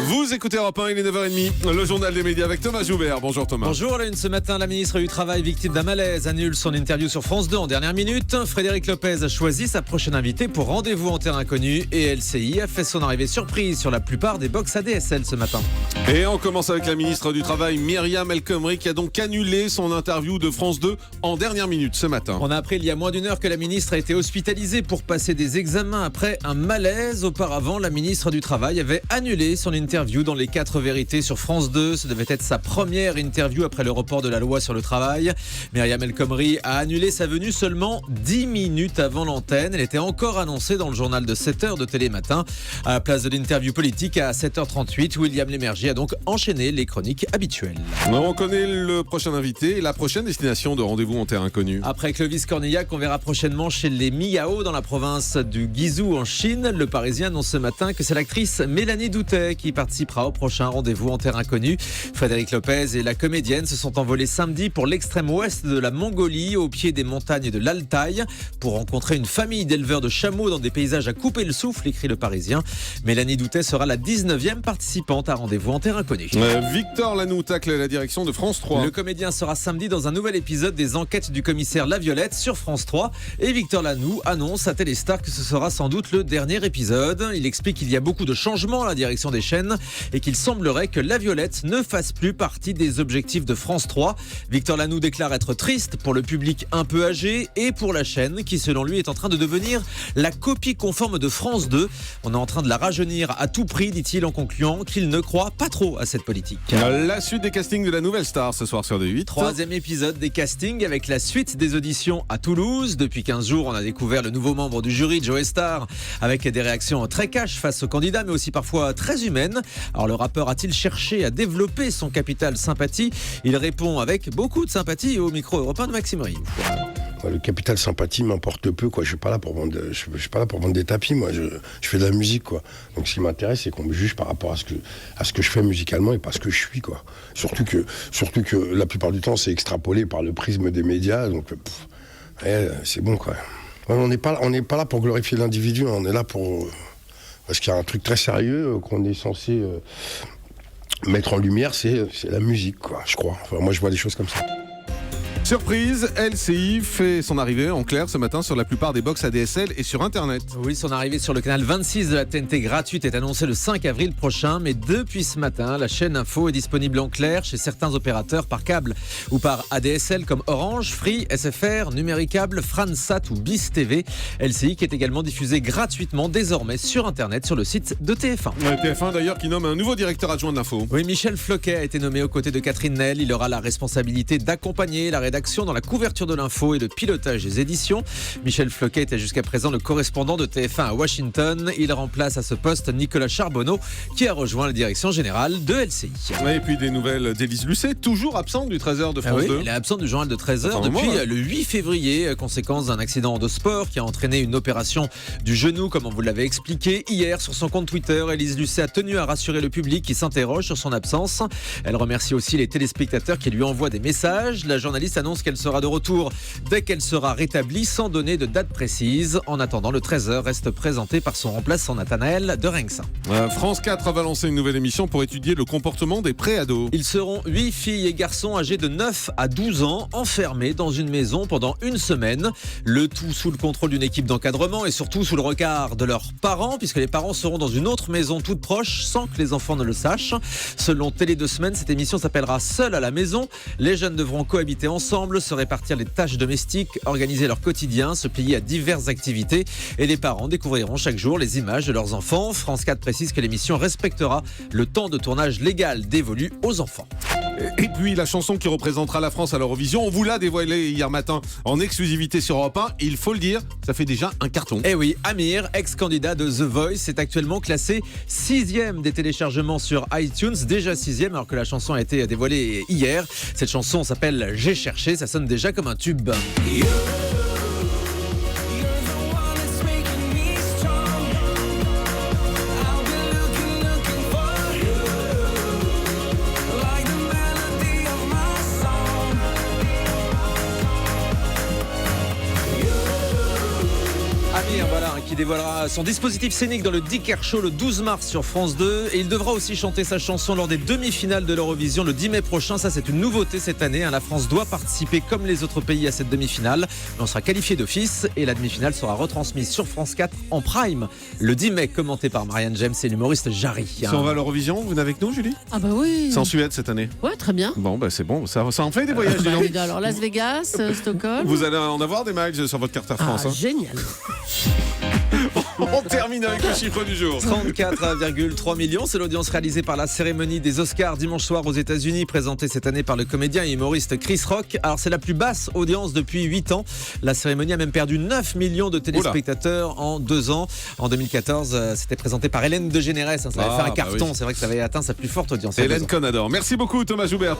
Vous écoutez Europe 1, il est 9h30, le journal des médias avec Thomas Joubert. Bonjour Thomas. Bonjour, à la une ce matin, la ministre du Travail, victime d'un malaise, annule son interview sur France 2 en dernière minute. Frédéric Lopez a choisi sa prochaine invitée pour rendez-vous en terre inconnue et LCI a fait son arrivée surprise sur la plupart des box ADSL ce matin. Et on commence avec la ministre du Travail, Myriam El Khomri, qui a donc annulé son interview de France 2 en dernière minute ce matin. On a appris il y a moins d'une heure que la ministre a été hospitalisée pour passer des examens après un malaise. Auparavant, la ministre du Travail avait annulé son interview dans les 4 vérités sur France 2. Ce devait être sa première interview après le report de la loi sur le travail. Myriam El Khomri a annulé sa venue seulement 10 minutes avant l'antenne. Elle était encore annoncée dans le journal de 7h de Télématin. À la place de l'interview politique à 7h38, William Lémergie a donc enchaîné les chroniques habituelles. On connaît le prochain invité et la prochaine destination de rendez-vous en terre inconnue. Après Clovis Cornillac, on verra prochainement chez les Miao dans la province du Guizhou en Chine. Le Parisien annonce ce matin que c'est l'actrice Mélanie Doutet qui participera au prochain rendez-vous en terre inconnue. Frédéric Lopez et la comédienne se sont envolés samedi pour l'extrême ouest de la Mongolie, au pied des montagnes de l'Altaï, pour rencontrer une famille d'éleveurs de chameaux dans des paysages à couper le souffle, écrit le Parisien. Mélanie Doutet sera la 19e participante à rendez-vous en terre inconnue. Victor Lanoux tacle la direction de France 3. Le comédien sera samedi dans un nouvel épisode des enquêtes du commissaire La Violette sur France 3 et Victor Lanoux annonce à Téléstar que ce sera sans doute le dernier épisode. Il explique qu'il y a beaucoup de changements à la direction des chaînes et qu'il semblerait que La Violette ne fasse plus partie des objectifs de France 3. Victor Lanoux déclare être triste pour le public un peu âgé et pour la chaîne qui selon lui est en train de devenir la copie conforme de France 2. On est en train de la rajeunir à tout prix, dit-il en concluant qu'il ne croit pas trop à cette politique. La suite des castings de la nouvelle star ce soir sur D8. 3e épisode des castings avec la suite des auditions à Toulouse. Depuis 15 jours, on a découvert le nouveau membre du jury, Joey Starr, avec des réactions très cash face aux candidats, mais aussi parfois très humaines. Alors le rappeur a-t-il cherché à développer son capital sympathie? Il répond avec beaucoup de sympathie au micro européen de Maxime Rioux. Le capital sympathie m'importe peu, quoi. Je suis pas là pour vendre des tapis, moi. Je fais de la musique, quoi. Donc, ce qui m'intéresse, c'est qu'on me juge par rapport à ce que je fais musicalement et pas ce que je suis, quoi. Surtout que la plupart du temps, c'est extrapolé par le prisme des médias. Donc, c'est bon, quoi. On n'est pas là pour glorifier l'individu. On est là parce qu'il y a un truc très sérieux qu'on est censé mettre en lumière, c'est la musique, quoi. Je crois. Enfin, moi, je vois les choses comme ça. Surprise, LCI fait son arrivée en clair ce matin sur la plupart des box ADSL et sur Internet. Oui, son arrivée sur le canal 26 de la TNT gratuite est annoncée le 5 avril prochain, mais depuis ce matin, la chaîne Info est disponible en clair chez certains opérateurs par câble ou par ADSL comme Orange, Free, SFR, Numéricable, Fransat ou BIS TV. LCI qui est également diffusée gratuitement désormais sur Internet sur le site de TF1. TF1 d'ailleurs qui nomme un nouveau directeur adjoint de l'info. Oui, Michel Floquet a été nommé aux côtés de Catherine Nel. Il aura la responsabilité d'accompagner la rédaction dans la couverture de l'info et le pilotage des éditions. Michel Floquet était jusqu'à présent le correspondant de TF1 à Washington. Il remplace à ce poste Nicolas Charbonneau qui a rejoint la direction générale de LCI. Et puis des nouvelles d'Élise Lucet, toujours absente du 13h de France 2. Elle est absente du journal de 13h depuis le 8 février, conséquence d'un accident de sport qui a entraîné une opération du genou, comme on vous l'avait expliqué. Hier, sur son compte Twitter, Élise Lucet a tenu à rassurer le public qui s'interroge sur son absence. Elle remercie aussi les téléspectateurs qui lui envoient des messages. La journaliste annonce qu'elle sera de retour dès qu'elle sera rétablie sans donner de date précise. En attendant, le 13h reste présenté par son remplaçant Nathanaël de Ringsin. France 4 va lancer une nouvelle émission pour étudier le comportement des pré-ados. Ils seront 8 filles et garçons âgés de 9 à 12 ans enfermés dans une maison pendant une semaine. Le tout sous le contrôle d'une équipe d'encadrement et surtout sous le regard de leurs parents, puisque les parents seront dans une autre maison toute proche sans que les enfants ne le sachent. Selon Télé 2 Semaines, cette émission s'appellera Seul à la maison. Les jeunes devront cohabiter ensemble, se répartir les tâches domestiques, organiser leur quotidien, se plier à diverses activités et les parents découvriront chaque jour les images de leurs enfants. France 4 précise que l'émission respectera le temps de tournage légal dévolu aux enfants. Et puis la chanson qui représentera la France à l'Eurovision, on vous l'a dévoilé hier matin en exclusivité sur Europe 1. Il faut le dire, ça fait déjà un carton. Eh oui, Amir, ex-candidat de The Voice, est actuellement classé 6e des téléchargements sur iTunes, déjà 6e alors que la chanson a été dévoilée hier. Cette chanson s'appelle J'ai cherché, ça sonne déjà comme un tube. Amir, voilà, qui dévoilera son dispositif scénique dans le Dicker Show le 12 mars sur France 2. Et il devra aussi chanter sa chanson lors des demi-finales de l'Eurovision le 10 mai prochain. Ça, c'est une nouveauté cette année. La France doit participer comme les autres pays à cette demi-finale. Mais on sera qualifié d'office et la demi-finale sera retransmise sur France 4 en prime le 10 mai, commenté par Marianne James et l'humoriste Jarry. Si on va à l'Eurovision, vous venez avec nous, Julie? Ah bah oui. C'est en Suède cette année. Ouais, très bien. Bon, bah c'est bon, ça en fait des voyages. dis donc. Alors Las Vegas, Stockholm. Vous allez en avoir des miles sur votre carte Air France. Ah, hein. génial. On termine avec le chiffre du jour. 34,3 millions, c'est l'audience réalisée par la cérémonie des Oscars dimanche soir aux États-Unis, présentée cette année par le comédien et humoriste Chris Rock. Alors c'est la plus basse audience depuis 8 ans. La cérémonie a même perdu 9 millions de téléspectateurs en 2 ans. En 2014, c'était présenté par Hélène DeGeneres. Ça avait fait un carton. Oui. C'est vrai que ça avait atteint sa plus forte audience. Hélène Conador. Merci beaucoup Thomas Joubert.